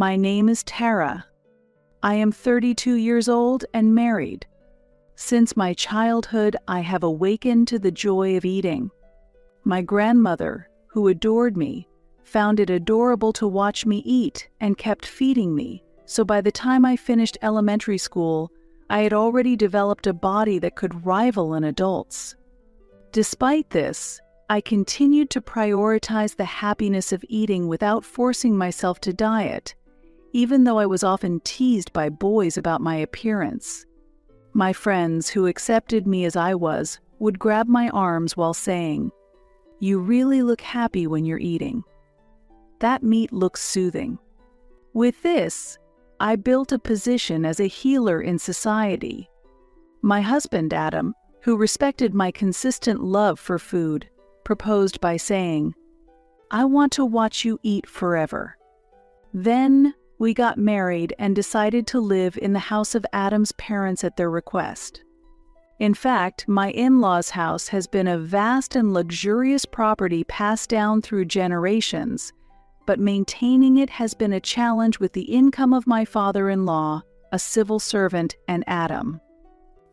My name is Tara. I am 32 years old and married. Since my childhood, I have awakened to the joy of eating. My grandmother, who adored me, found it adorable to watch me eat and kept feeding me, so by the time I finished elementary school, I had already developed a body that could rival an adult's. Despite this, I continued to prioritize the happiness of eating without forcing myself to diet, even though I was often teased by boys about my appearance. My friends, who accepted me as I was, would grab my arms while saying, "You really look happy when you're eating. That meat looks soothing." With this, I built a position as a healer in society. My husband, Adam, who respected my consistent love for food, proposed by saying, "I want to watch you eat forever." Then we got married and decided to live in the house of Adam's parents at their request. In fact, my in-laws' house has been a vast and luxurious property passed down through generations, but maintaining it has been a challenge with the income of my father-in-law, a civil servant, and Adam.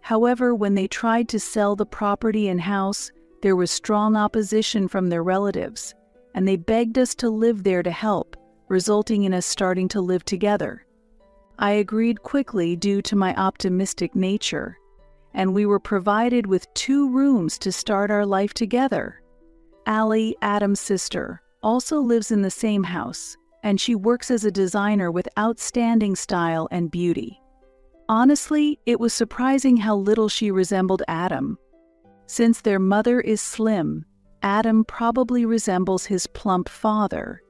However, when they tried to sell the property and house, there was strong opposition from their relatives, and they begged us to live there to help, resulting in us starting to live together. I agreed quickly due to my optimistic nature, and we were provided with 2 rooms to start our life together. Allie, Adam's sister, also lives in the same house, and she works as a designer with outstanding style and beauty. Honestly, it was surprising how little she resembled Adam. Since their mother is slim, Adam probably resembles his plump father.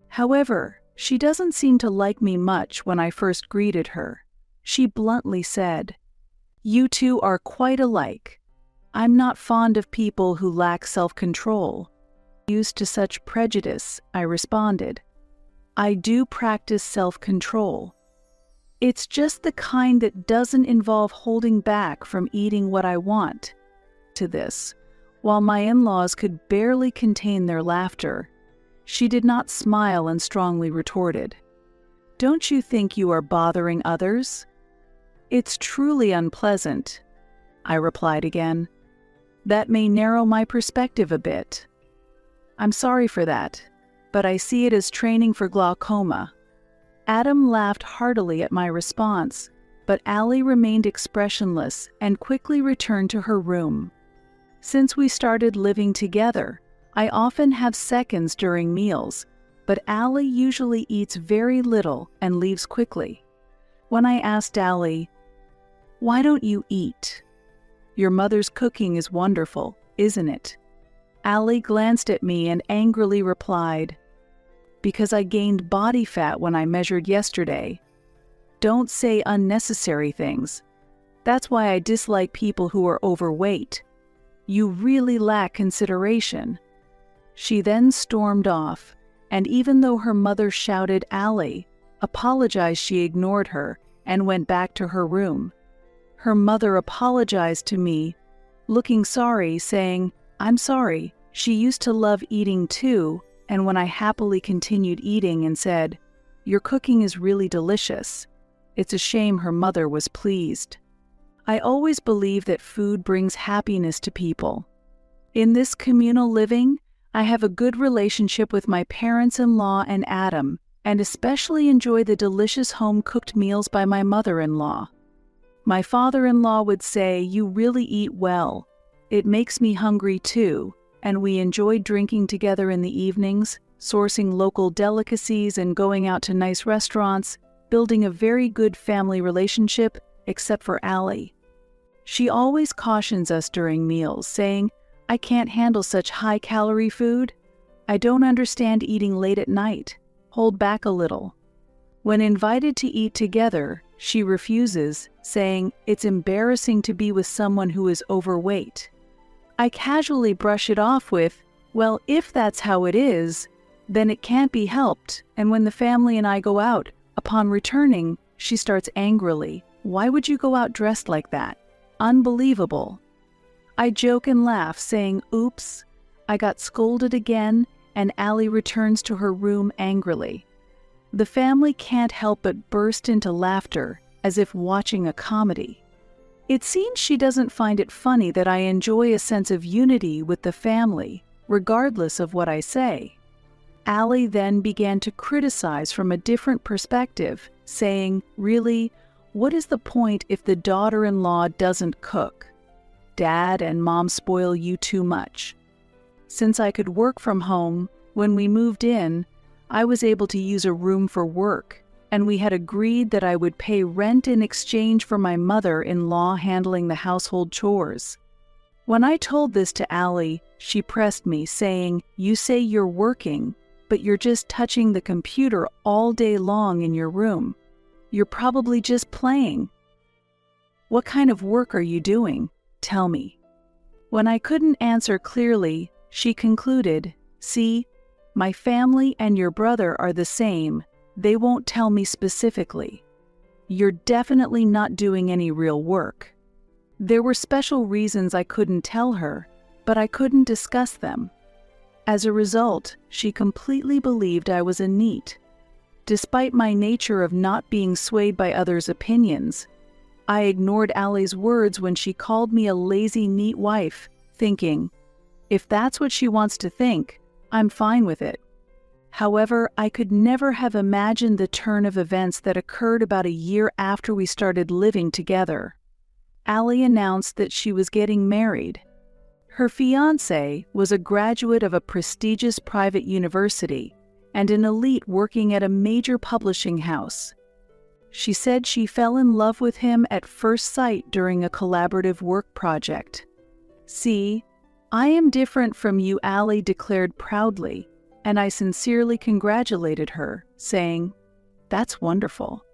However, she doesn't seem to like me much when I first greeted her. She bluntly said, "You two are quite alike. I'm not fond of people who lack self-control." Used to such prejudice, I responded, "I do practice self-control. It's just the kind that doesn't involve holding back from eating what I want." To this, while my in-laws could barely contain their laughter, she did not smile and strongly retorted, "Don't you think you are bothering others?" "It's truly unpleasant," I replied again. "That may narrow my perspective a bit. I'm sorry for that, but I see it as training for glaucoma." Adam laughed heartily at my response, but Allie remained expressionless and quickly returned to her room. Since we started living together, I often have seconds during meals, but Allie usually eats very little and leaves quickly. When I asked Allie, "Why don't you eat? Your mother's cooking is wonderful, isn't it?" Allie glanced at me and angrily replied, "Because I gained body fat when I measured yesterday. Don't say unnecessary things. That's why I dislike people who are overweight. You really lack consideration." She then stormed off, and even though her mother shouted Allie, apologized, she ignored her and went back to her room. Her mother apologized to me, looking sorry, saying, "I'm sorry, she used to love eating too," and when I happily continued eating and said, "Your cooking is really delicious," it's a shame her mother was pleased. I always believe that food brings happiness to people. In this communal living, I have a good relationship with my parents-in-law and Adam, and especially enjoy the delicious home-cooked meals by my mother-in-law. My father-in-law would say, "You really eat well. It makes me hungry too," and we enjoy drinking together in the evenings, sourcing local delicacies and going out to nice restaurants, building a very good family relationship, except for Allie. She always cautions us during meals, saying, "I can't handle such high-calorie food. I don't understand eating late at night. Hold back a little." When invited to eat together, she refuses, saying, "It's embarrassing to be with someone who is overweight." I casually brush it off with, "Well, if that's how it is, then it can't be helped," and when the family and I go out, upon returning, she starts angrily, "Why would you go out dressed like that? Unbelievable." I joke and laugh, saying, "Oops." I got scolded again, and Allie returns to her room angrily. The family can't help but burst into laughter, as if watching a comedy. It seems she doesn't find it funny that I enjoy a sense of unity with the family, regardless of what I say. Ali then began to criticize from a different perspective, saying, "Really, what is the point if the daughter-in-law doesn't cook? Dad and Mom spoil you too much." Since I could work from home, when we moved in, I was able to use a room for work, and we had agreed that I would pay rent in exchange for my mother-in-law handling the household chores. When I told this to Ali, she pressed me, saying, "You say you're working, but you're just touching the computer all day long in your room. You're probably just playing. What kind of work are you doing? Tell me." When I couldn't answer clearly, she concluded, "See, my family and your brother are the same. They won't tell me specifically. You're definitely not doing any real work." There were special reasons I couldn't tell her, but I couldn't discuss them. As a result, she completely believed I was a NEET. Despite my nature of not being swayed by others' opinions, I ignored Ali's words when she called me a lazy NEET wife, thinking, if that's what she wants to think, I'm fine with it. However, I could never have imagined the turn of events that occurred about a year after we started living together. Ali announced that she was getting married. Her fiancé was a graduate of a prestigious private university and an elite working at a major publishing house. She said she fell in love with him at first sight during a collaborative work project. "See, I am different from you," Ali declared proudly, and I sincerely congratulated her, saying, "That's wonderful."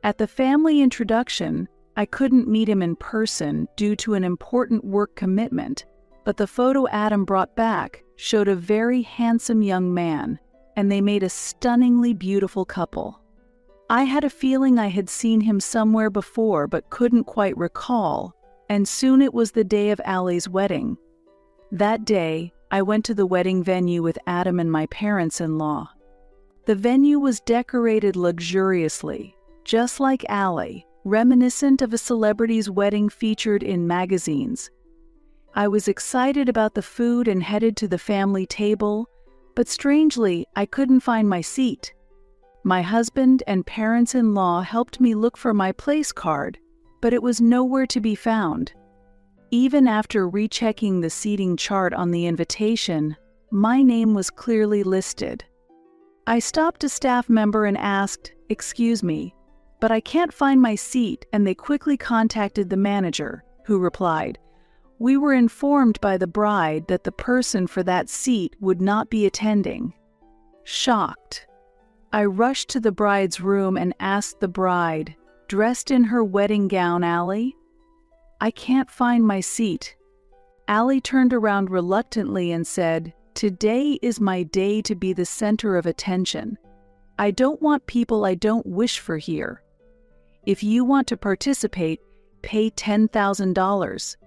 At the family introduction, I couldn't meet him in person due to an important work commitment, but the photo Adam brought back showed a very handsome young man, and they made a stunningly beautiful couple. I had a feeling I had seen him somewhere before but couldn't quite recall, and soon it was the day of Ali's wedding. That day, I went to the wedding venue with Adam and my parents-in-law. The venue was decorated luxuriously, just like Ali, reminiscent of a celebrity's wedding featured in magazines. I was excited about the food and headed to the family table, but strangely, I couldn't find my seat. My husband and parents-in-law helped me look for my place card, but it was nowhere to be found. Even after rechecking the seating chart on the invitation, my name was clearly listed. I stopped a staff member and asked, "Excuse me, but I can't find my seat," and they quickly contacted the manager, who replied, "We were informed by the bride that the person for that seat would not be attending." Shocked, I rushed to the bride's room and asked the bride, dressed in her wedding gown, "Ali, I can't find my seat." Ali turned around reluctantly and said, "Today is my day to be the center of attention. I don't want people I don't wish for here. If you want to participate, pay $10,000.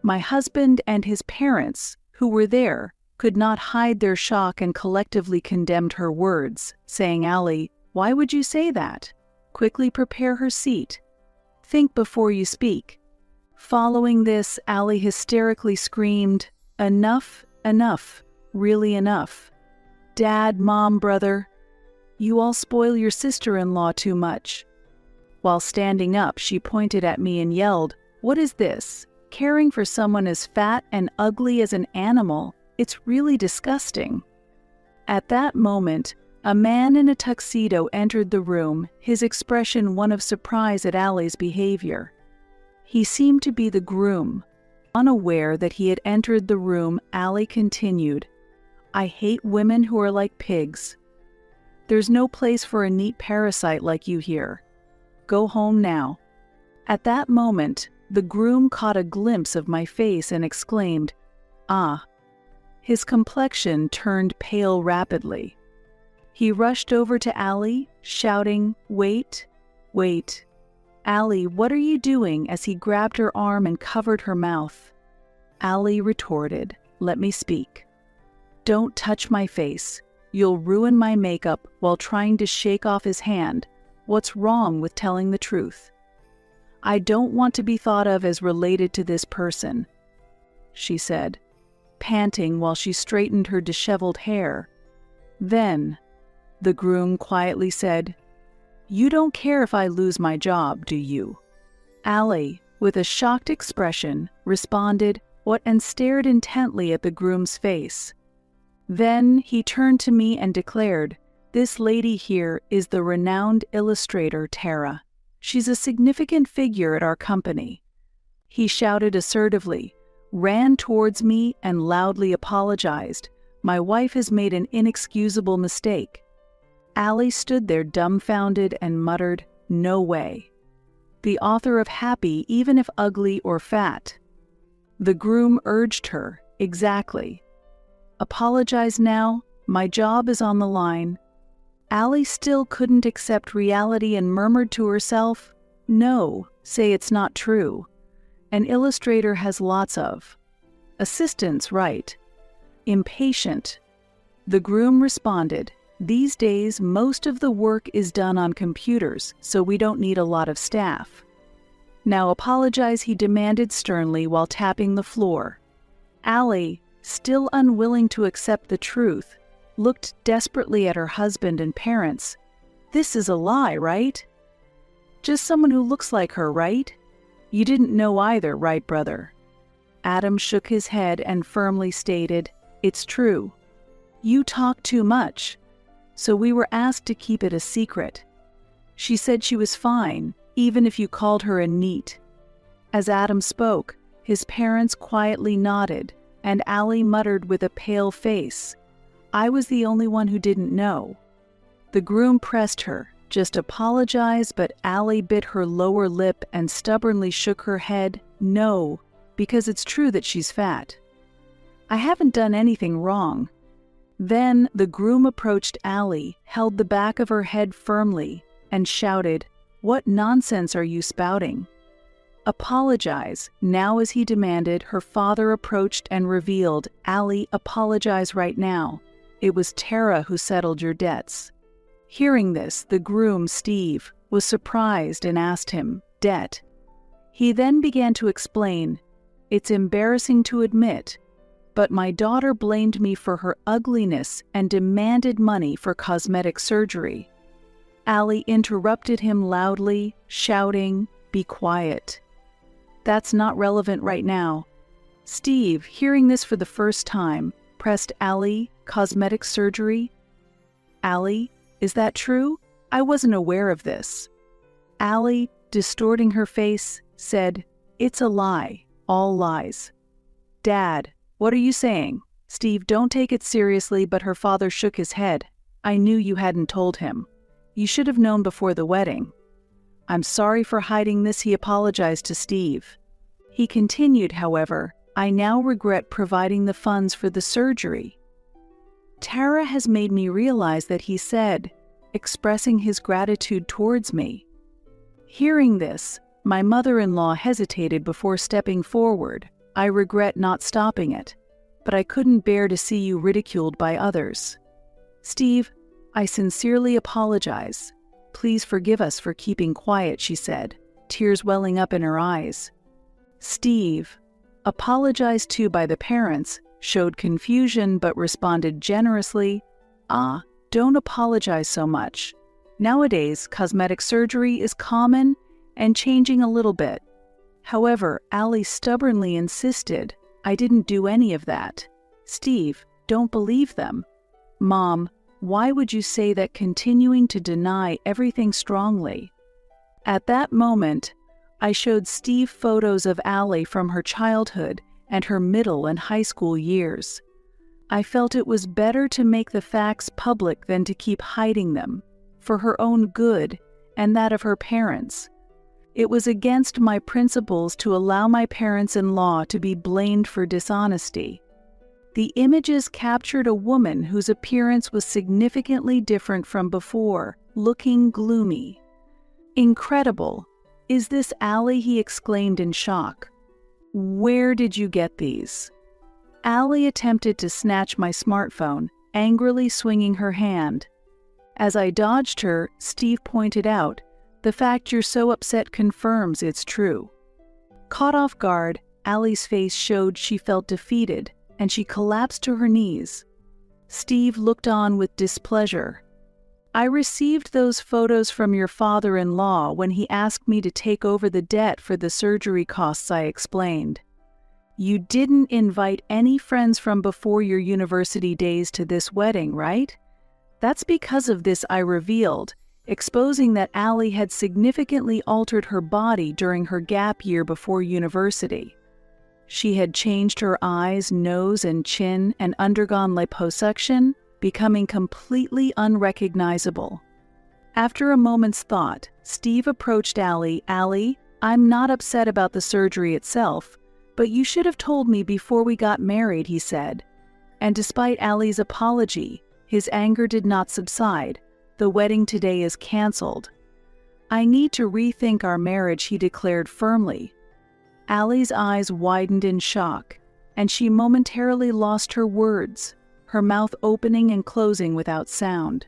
My husband and his parents, who were there, could not hide their shock and collectively condemned her words, saying, "Ali, why would you say that? Quickly prepare her seat. Think before you speak." Following this, Ali hysterically screamed, "Enough, enough, really enough. Dad, Mom, brother, you all spoil your sister-in-law too much." While standing up, she pointed at me and yelled, "What is this? Caring for someone as fat and ugly as an animal? It's really disgusting." At that moment, a man in a tuxedo entered the room, his expression one of surprise at Ali's behavior. He seemed to be the groom. Unaware that he had entered the room, Ali continued, "I hate women who are like pigs. There's no place for a neat parasite like you here. Go home now." At that moment, the groom caught a glimpse of my face and exclaimed, "Ah." His complexion turned pale rapidly. He rushed over to Ali, shouting, "Wait, wait. Ali, what are you doing?" as he grabbed her arm and covered her mouth. Ali retorted, "Let me speak. Don't touch my face. You'll ruin my makeup while trying to shake off his hand. What's wrong with telling the truth? I don't want to be thought of as related to this person, she said, panting while she straightened her disheveled hair. Then, the groom quietly said, "You don't care if I lose my job, do you?" Ali, with a shocked expression, responded, "What?" and stared intently at the groom's face. Then he turned to me and declared, "This lady here is the renowned illustrator Tara. She's a significant figure at our company." He shouted assertively, ran towards me, and loudly apologized. "My wife has made an inexcusable mistake." Ali stood there dumbfounded and muttered, "No way." The author of Happy, even if ugly or fat. The groom urged her, "Exactly. Apologize now, my job is on the line." Ali still couldn't accept reality and murmured to herself, "No, say it's not true. An illustrator has lots of assistants, right?" Impatient, the groom responded, "These days most of the work is done on computers, so we don't need a lot of staff. Now apologize," he demanded sternly while tapping the floor. Ali, still unwilling to accept the truth, looked desperately at her husband and parents. "This is a lie, right? Just someone who looks like her, right? You didn't know either, right, brother?" Adam shook his head and firmly stated, "It's true. You talk too much, so we were asked to keep it a secret. She said she was fine, even if you called her a neat." As Adam spoke, his parents quietly nodded, and Ali muttered with a pale face, "I was the only one who didn't know." The groom pressed her, "Just apologize," but Ali bit her lower lip and stubbornly shook her head, "No, because it's true that she's fat. I haven't done anything wrong." Then the groom approached Ali, held the back of her head firmly, and shouted, "What nonsense are you spouting? Apologize." Now, as he demanded, her father approached and revealed, "Ali, apologize right now. It was Tara who settled your debts." Hearing this, the groom, Steve, was surprised and asked him, "Debt?" He then began to explain, "It's embarrassing to admit, but my daughter blamed me for her ugliness and demanded money for cosmetic surgery." Ali interrupted him loudly, shouting, "Be quiet. That's not relevant right now." Steve, hearing this for the first time, pressed Ali, "Cosmetic surgery? Ali, is that true? I wasn't aware of this." Ali, distorting her face, said, "It's a lie, all lies." "Dad, what are you saying?" "Steve, don't take it seriously," but her father shook his head. "I knew you hadn't told him. You should have known before the wedding." "I'm sorry for hiding this," he apologized to Steve. He continued, however, "I now regret providing the funds for the surgery. Tara has made me realize that," he said, expressing his gratitude towards me. Hearing this, my mother-in-law hesitated before stepping forward. "I regret not stopping it, but I couldn't bear to see you ridiculed by others. Steve, I sincerely apologize. Please forgive us for keeping quiet," she said, tears welling up in her eyes. Steve, apologized to by the parents, showed confusion but responded generously, "Don't apologize so much. Nowadays, cosmetic surgery is common and changing a little bit." However, Ali stubbornly insisted, "I didn't do any of that." "Steve, don't believe them." "Mom, why would you say that?" continuing to deny everything strongly. At that moment, I showed Steve photos of Ali from her childhood and her middle and high school years. I felt it was better to make the facts public than to keep hiding them, for her own good and that of her parents. It was against my principles to allow my parents-in-law to be blamed for dishonesty. The images captured a woman whose appearance was significantly different from before, looking gloomy. "Incredible. Is this Ali?" he exclaimed in shock. "Where did you get these?" Ali attempted to snatch my smartphone, angrily swinging her hand. As I dodged her, Steve pointed out, "The fact you're so upset confirms it's true." Caught off guard, Allie's face showed she felt defeated, and she collapsed to her knees. Steve looked on with displeasure. "I received those photos from your father-in-law when he asked me to take over the debt for the surgery costs," I explained. "You didn't invite any friends from before your university days to this wedding, right?" "That's because of this," I revealed, exposing that Allie had significantly altered her body during her gap year before university. She had changed her eyes, nose, and chin and undergone liposuction, becoming completely unrecognizable. After a moment's thought, Steve approached Allie. "Allie, I'm not upset about the surgery itself, but you should have told me before we got married," he said. And despite Allie's apology, his anger did not subside. "The wedding today is canceled." "I need to rethink our marriage," he declared firmly. Allie's eyes widened in shock, and she momentarily lost her words, her mouth opening and closing without sound.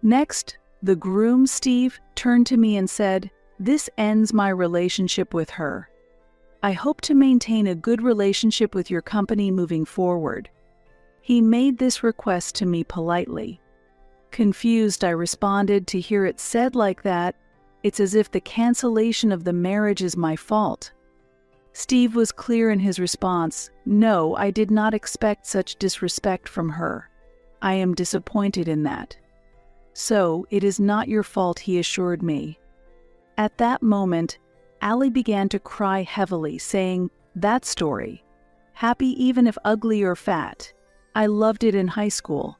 Next, the groom, Steve, turned to me and said, "This ends my relationship with her. I hope to maintain a good relationship with your company moving forward." He made this request to me politely. Confused, I responded, "To hear it said like that, it's as if the cancellation of the marriage is my fault." Steve was clear in his response. "No, I did not expect such disrespect from her. I am disappointed in that." "So, it is not your fault," he assured me. At that moment, Allie began to cry heavily, saying, "That story. Happy even if ugly or fat. I loved it in high school.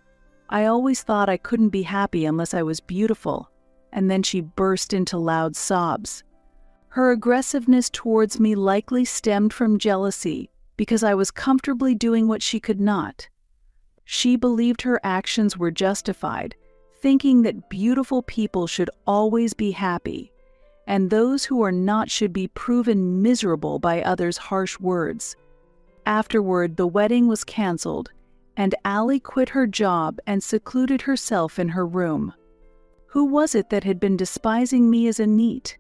I always thought I couldn't be happy unless I was beautiful." And then she burst into loud sobs. Her aggressiveness towards me likely stemmed from jealousy because I was comfortably doing what she could not. She believed her actions were justified, thinking that beautiful people should always be happy, and those who are not should be proven miserable by others' harsh words. Afterward, the wedding was canceled, and Allie quit her job and secluded herself in her room. Who was it that had been despising me as a NEET?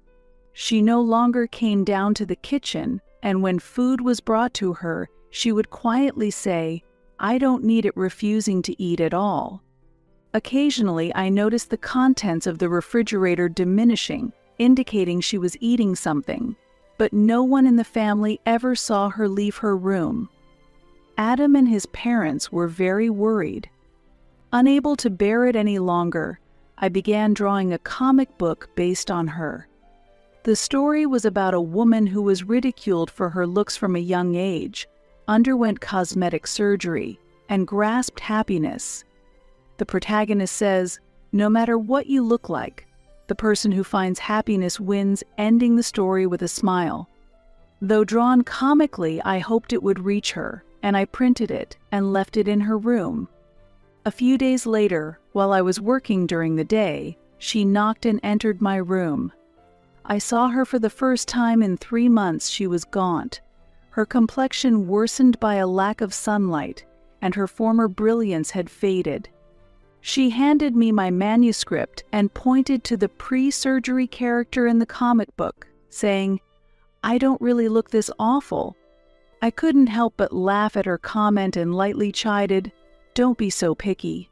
She no longer came down to the kitchen, and when food was brought to her, she would quietly say, "I don't need it," refusing to eat at all. Occasionally, I noticed the contents of the refrigerator diminishing, indicating she was eating something, but no one in the family ever saw her leave her room. Adam and his parents were very worried. Unable to bear it any longer, I began drawing a comic book based on her. The story was about a woman who was ridiculed for her looks from a young age, underwent cosmetic surgery, and grasped happiness. The protagonist says, "No matter what you look like, the person who finds happiness wins," ending the story with a smile. Though drawn comically, I hoped it would reach her, and I printed it and left it in her room. A few days later, while I was working during the day, she knocked and entered my room. I saw her for the first time in 3 months. She was gaunt. Her complexion worsened by a lack of sunlight, and her former brilliance had faded. She handed me my manuscript and pointed to the pre-surgery character in the comic book, saying, "I don't really look this awful." I couldn't help but laugh at her comment and lightly chided, "Don't be so picky."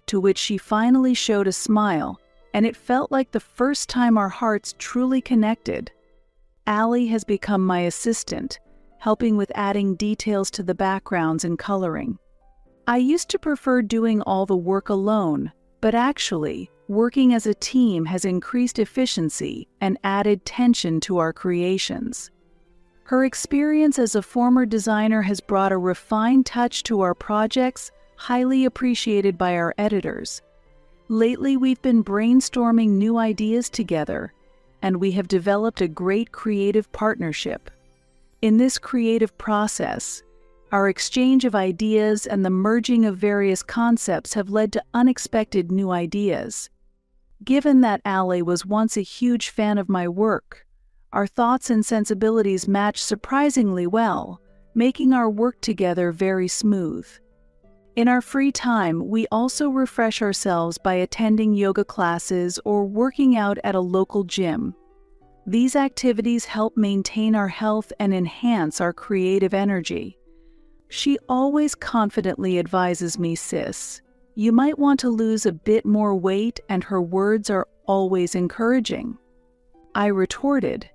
To which she finally showed a smile, and it felt like the first time our hearts truly connected. Allie has become my assistant, helping with adding details to the backgrounds and coloring. I used to prefer doing all the work alone, but actually, working as a team has increased efficiency and added tension to our creations. Her experience as a former designer has brought a refined touch to our projects, highly appreciated by our editors. Lately, we've been brainstorming new ideas together, and we have developed a great creative partnership. In this creative process, our exchange of ideas and the merging of various concepts have led to unexpected new ideas. Given that Allie was once a huge fan of my work, our thoughts and sensibilities match surprisingly well, making our work together very smooth. In our free time, we also refresh ourselves by attending yoga classes or working out at a local gym. These activities help maintain our health and enhance our creative energy. She always confidently advises me, "Sis, you might want to lose a bit more weight," and her words are always encouraging. I retorted,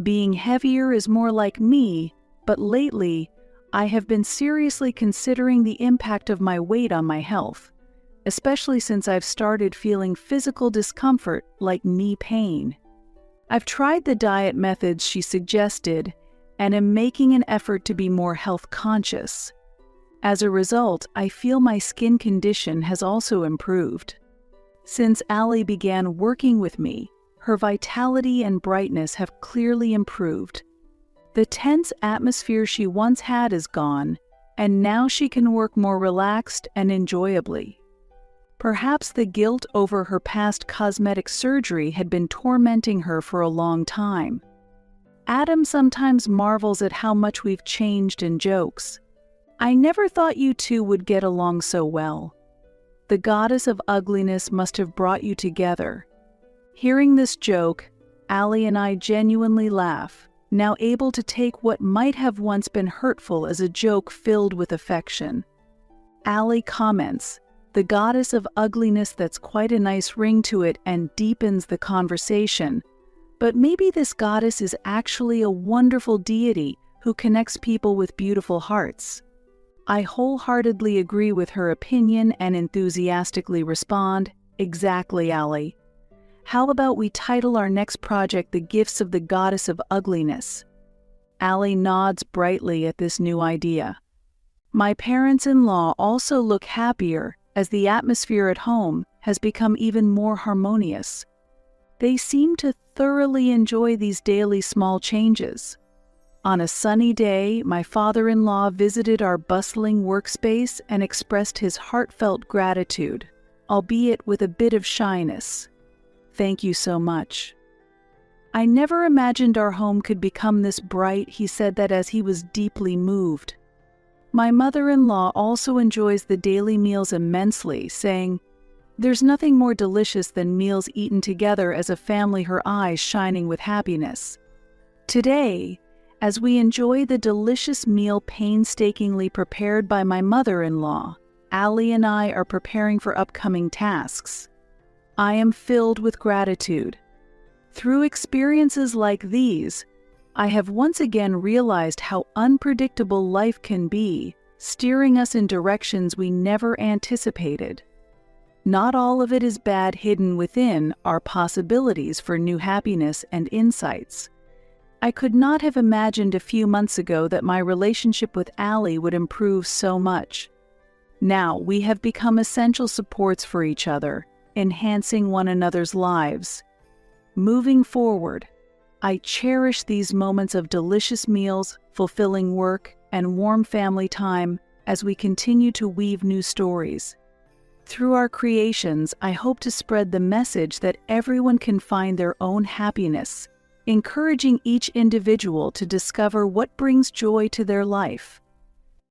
"Being heavier is more like me, but lately, I have been seriously considering the impact of my weight on my health, especially since I've started feeling physical discomfort like knee pain. I've tried the diet methods she suggested and am making an effort to be more health conscious. As a result, I feel my skin condition has also improved. Since Ali began working with me, her vitality and brightness have clearly improved. The tense atmosphere she once had is gone, and now she can work more relaxed and enjoyably." Perhaps the guilt over her past cosmetic surgery had been tormenting her for a long time. Adam sometimes marvels at how much we've changed and jokes, "I never thought you two would get along so well. The goddess of ugliness must have brought you together." Hearing this joke, Ali and I genuinely laugh, now able to take what might have once been hurtful as a joke filled with affection. Ali comments, "The goddess of ugliness, that's quite a nice ring to it and deepens the conversation. But maybe this goddess is actually a wonderful deity who connects people with beautiful hearts." I wholeheartedly agree with her opinion and enthusiastically respond, "Exactly, Ali. How about we title our next project The Gifts of the Goddess of Ugliness?" Ali nods brightly at this new idea. My parents-in-law also look happier as the atmosphere at home has become even more harmonious. They seem to thoroughly enjoy these daily small changes. On a sunny day, my father-in-law visited our bustling workspace and expressed his heartfelt gratitude, albeit with a bit of shyness. "Thank you so much. I never imagined our home could become this bright," he said that as he was deeply moved. My mother-in-law also enjoys the daily meals immensely, saying, "There's nothing more delicious than meals eaten together as a family," her eyes shining with happiness. Today, as we enjoy the delicious meal painstakingly prepared by my mother-in-law, Ali and I are preparing for upcoming tasks. I am filled with gratitude. Through experiences like these, I have once again realized how unpredictable life can be, steering us in directions we never anticipated. Not all of it is bad. Hidden within are possibilities for new happiness and insights. I could not have imagined a few months ago that my relationship with Ali would improve so much. Now we have become essential supports for each other, enhancing one another's lives. Moving forward, I cherish these moments of delicious meals, fulfilling work, and warm family time as we continue to weave new stories. Through our creations, I hope to spread the message that everyone can find their own happiness, encouraging each individual to discover what brings joy to their life.